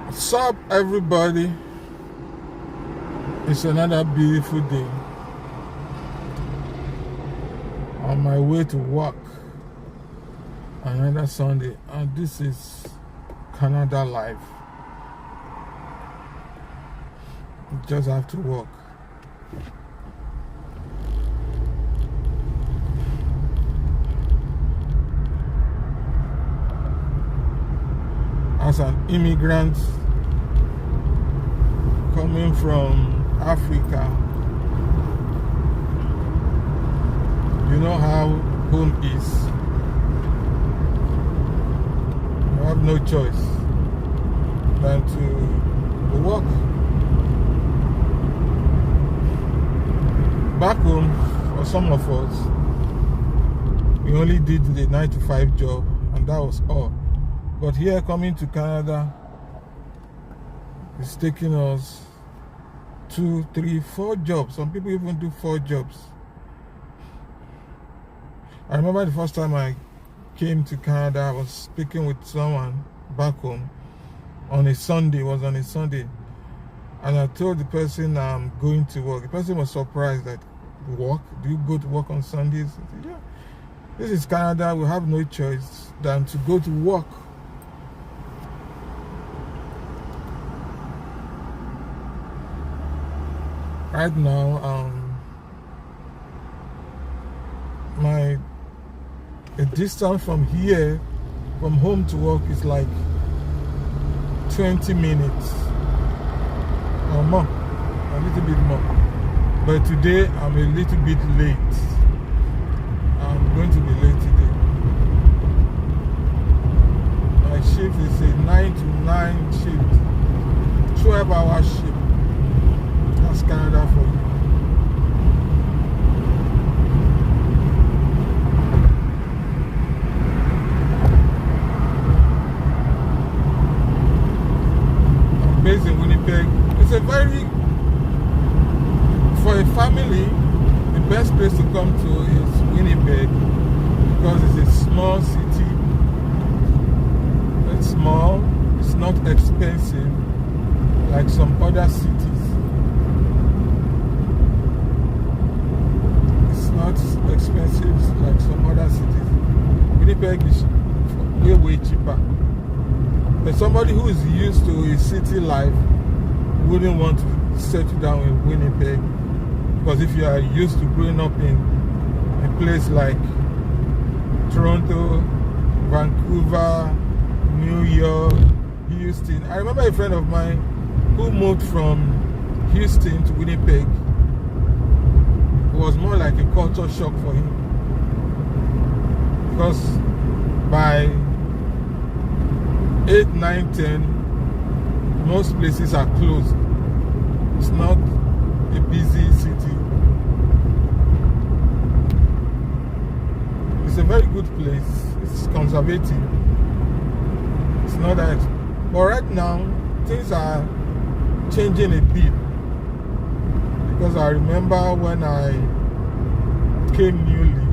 What's up, everybody? It's another beautiful day. On my way to work, another Sunday, and this is Canada life. You just have to work. As an immigrant coming from Africa, you know how home is. You have no choice than to work. Back home, for some of us, we only did the 9-to-5 job, and that was all. But here, coming to Canada, it's taking us 2, 3, 4 jobs. Some people even do 4 jobs. I remember the first time I came to Canada, I was speaking with someone back home on a Sunday. It was on a Sunday. And I told the person I'm going to work. The person was surprised that, work? Do you go to work on Sundays? I said, yeah. This is Canada. We have no choice than to go to work. Right now, the distance from here, from home to work, is like 20 minutes or more, a little bit more. But today, I'm a little bit late. I'm going to be late today. My shift is a 9 to 9 shift, 12-hour shift. That's Canada for you. I'm based in Winnipeg. It's a for a family, the best place to come to is Winnipeg because it's a small city. It's small, it's not expensive like some other cities. Not expensive like some other cities. Winnipeg is way cheaper. But somebody who is used to a city life wouldn't want to settle down in Winnipeg, because if you are used to growing up in a place like Toronto, Vancouver, New York, Houston. I remember a friend of mine who moved from Houston to Winnipeg. Was more like a culture shock for him, because by 8, 9, 10 most places are closed. It's not a busy city. It's a very good place. It's conservative. It's not that, but right now things are changing a bit. Because I remember when I came newly,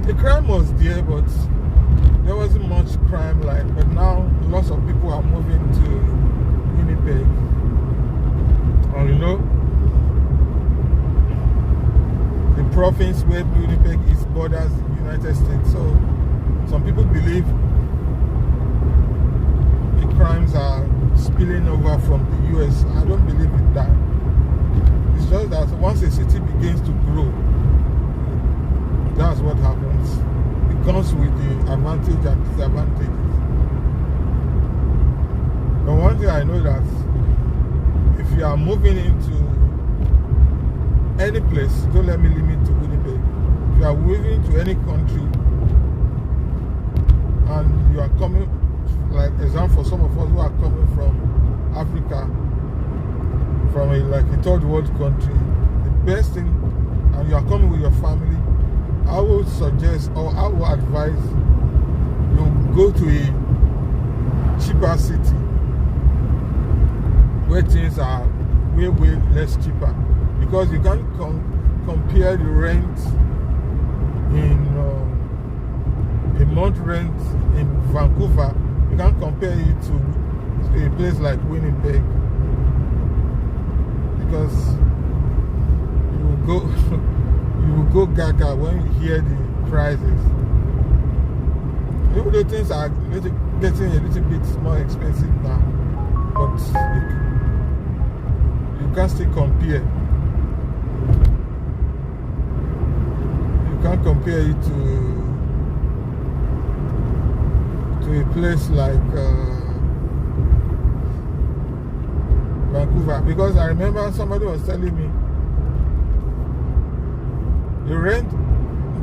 the crime was there, but there wasn't much crime but now lots of people are moving to Winnipeg. And you know, the province where Winnipeg is borders the United States. So some people believe the crimes are spilling over from the US. I don't believe in that. It's just that once a city begins to grow, that's what happens. It comes with the advantage and disadvantages. But one thing I know that if you are moving into any place, don't let me limit to Winnipeg. If you are moving to any country and you are coming, like example for some of us who are coming from Africa, from a third world country, the best thing, and you are coming with your family, I would suggest, or I would advise you go to a cheaper city where things are way less cheaper, because you can't compare the rent in a month rent in Vancouver. You can't compare it to a place like Winnipeg, because you will go gaga when you hear the prices. Even though things are getting a little bit more expensive now, but you can still compare. You can't compare it to a place like Vancouver, because I remember somebody was telling me the rent,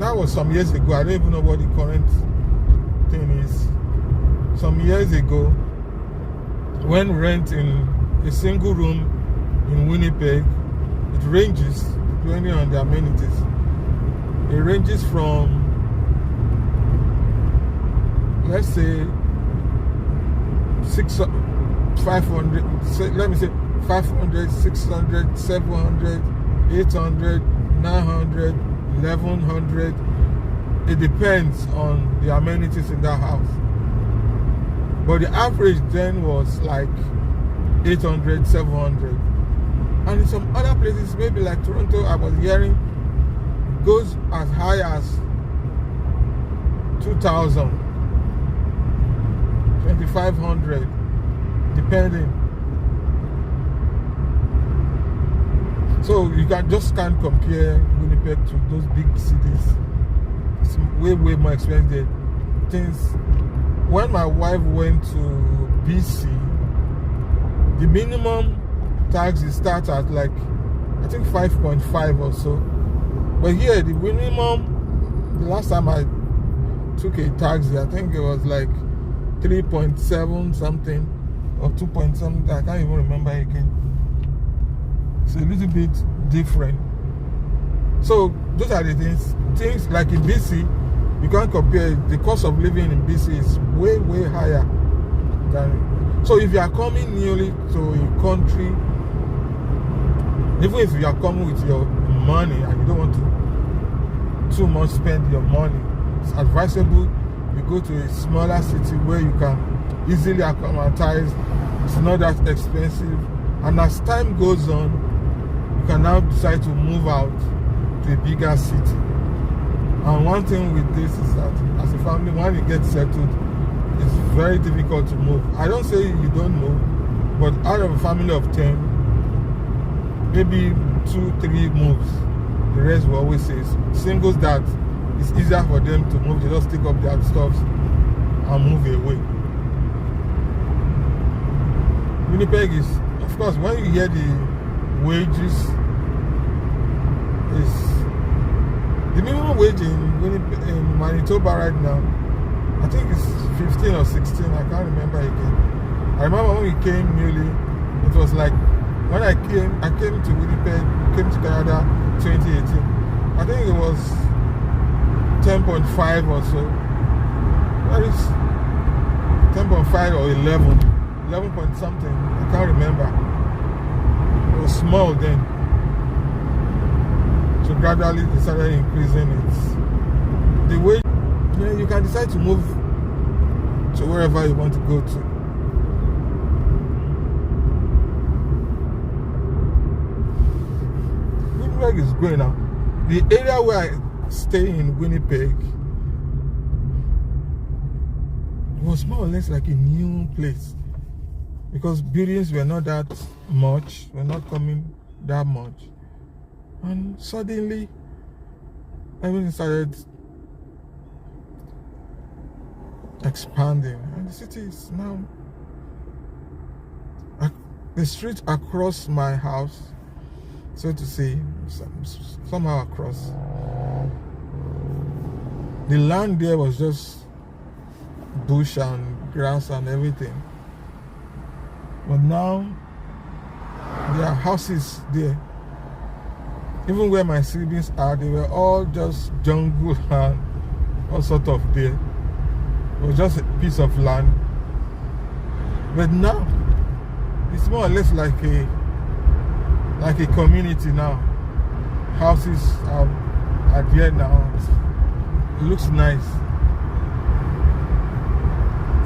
that was some years ago. I don't even know what the current thing is. Some years ago, when rent in a single room in Winnipeg, it ranges depending on the amenities. It ranges from, let's say, 500, let me say 500, 600, 700, 800, 900, 1100. It depends on the amenities in that house. But the average then was like 800, 700. And in some other places, maybe like Toronto, I was hearing, goes as high as 2,000, 2,500, depending. So you just can't compare Winnipeg to those big cities. It's way more expensive. Things. When my wife went to BC, the minimum taxes start at like, I think 5.5 or so. But here, the minimum, the last time I took a taxi, I think it was like 3.7 something or 2 point something. I can't even remember again. It's a little bit different. So those are the things like in BC, you can't compare. The cost of living in BC is way higher than. So if you are coming newly to a country, even if you are coming with your money and you don't want to too much spend your money, it's advisable you go to a smaller city where you can easily acclimatize. It's not that expensive, and as time goes on, you can now decide to move out to a bigger city. And one thing with this is that as a family, when you get settled, it's very difficult to move. I don't say you don't move, but out of a family of 10, maybe 2-3 moves. The rest will always say singles that it's easier for them to move. They just take up their stuff and move away. Winnipeg is, of course, when you hear the wages, the minimum wage in Manitoba right now, I think it's 15 or 16. I can't remember again. I remember when we came newly, it was like, when I came to Winnipeg, came to Canada 2018. I think it was 10.5 or so. That is 10.5 or 11 point something. I can't remember. It was small then. So gradually they started increasing it. The way you can decide to move to wherever you want to go to. Winnipeg is growing now. The area where I stay in Winnipeg was more or less like a new place, because buildings were not that much, were not coming that much. And suddenly, everything started expanding. And the city is now, the street across my house, so to say, somehow across, the land there was just bush and grass and everything. But now, there are houses there. Even where my siblings are, they were all just jungle and all sort of there. It was just a piece of land. But now, it's more or less like a community now. Houses are there now. It looks nice.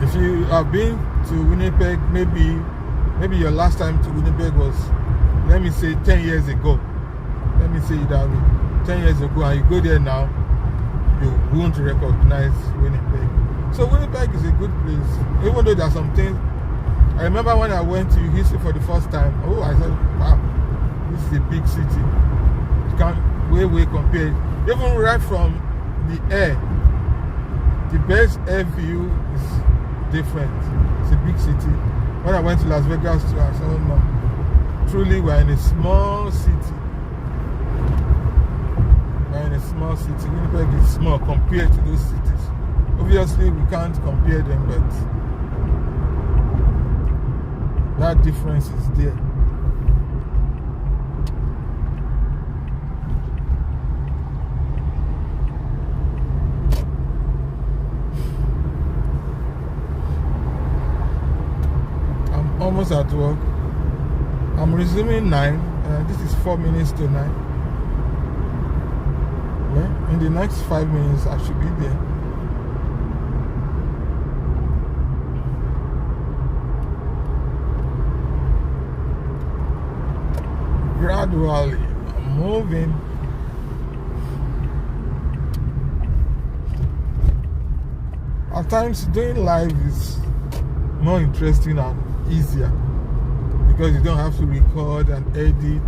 If you have been to Winnipeg, maybe your last time to Winnipeg was, let me say, 10 years ago. Let me say it that way. 10 years ago, and you go there now, you won't recognize Winnipeg. So Winnipeg is a good place, even though there are some things. I remember when I went to Houston for the first time. Oh, I said, wow, this is a big city. You can't way compare. Even right from the air, the best air view is different. It's a big city. When I went to Las Vegas too, I said, oh no, truly we're in a small city. We're in a small city. Winnipeg is small compared to those cities. Obviously, we can't compare them, but that difference is there. I'm almost at work. I'm resuming 9. This is 4 minutes to 9. Yeah, in the next 5 minutes, I should be there. Gradually, I'm moving. At times, doing live is more interesting and easier because you don't have to record and edit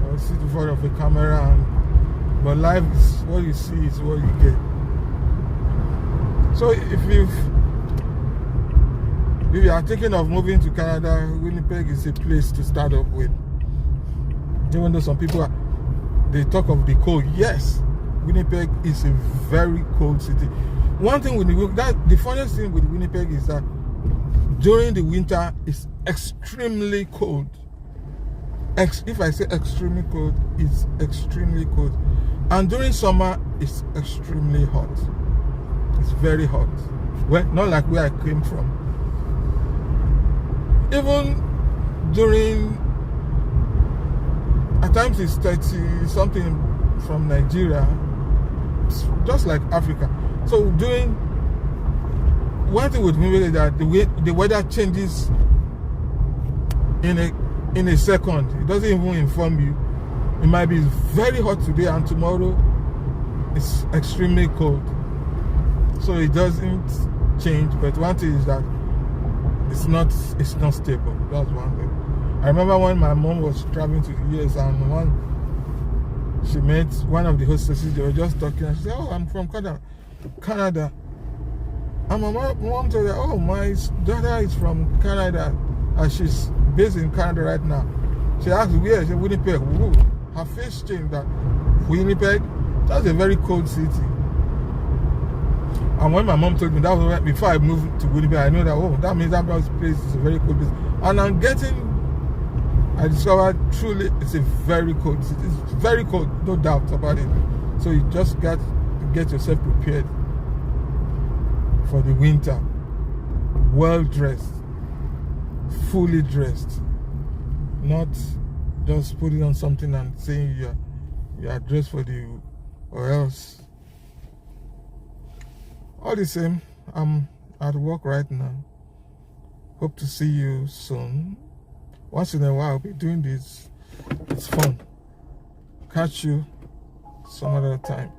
or sit in front of a camera. But live is what you see is what you get. So if you are thinking of moving to Canada, Winnipeg is a place to start up with. Even though some people they talk of the cold, yes, Winnipeg is a very cold city. One thing with the funniest thing with Winnipeg is that during the winter it's extremely cold. If I say extremely cold, it's extremely cold. And during summer, it's extremely hot. It's very hot. Well, not like where I came from. Even during, at times it's 30 something from Nigeria, just like Africa. So during, one thing with me is that the weather changes in a second. It doesn't even inform you. It might be very hot today and tomorrow it's extremely cold. So it doesn't change. But one thing is that it's not stable. That's one thing. I remember when my mom was traveling to the US and she met one of the hostesses. They were just talking and she said, oh, I'm from Canada. And my mom told her, oh, my daughter is from Canada and she's based in Canada right now. She asked where? She said Winnipeg. Ooh, her face changed. That Winnipeg, that's a very cold city. And when my mom told me, that was before I moved to Winnipeg, I know that, oh, that means that place is a very cold place. And I discovered truly it's a very cold city. It's very cold, no doubt about it. So you just got to get yourself prepared for the winter. Well dressed, fully dressed. Not just putting on something and saying you are dressed for or else. All the same, I'm at work right now. Hope to see you soon. Once in a while, I'll be doing this. It's fun. Catch you some other time.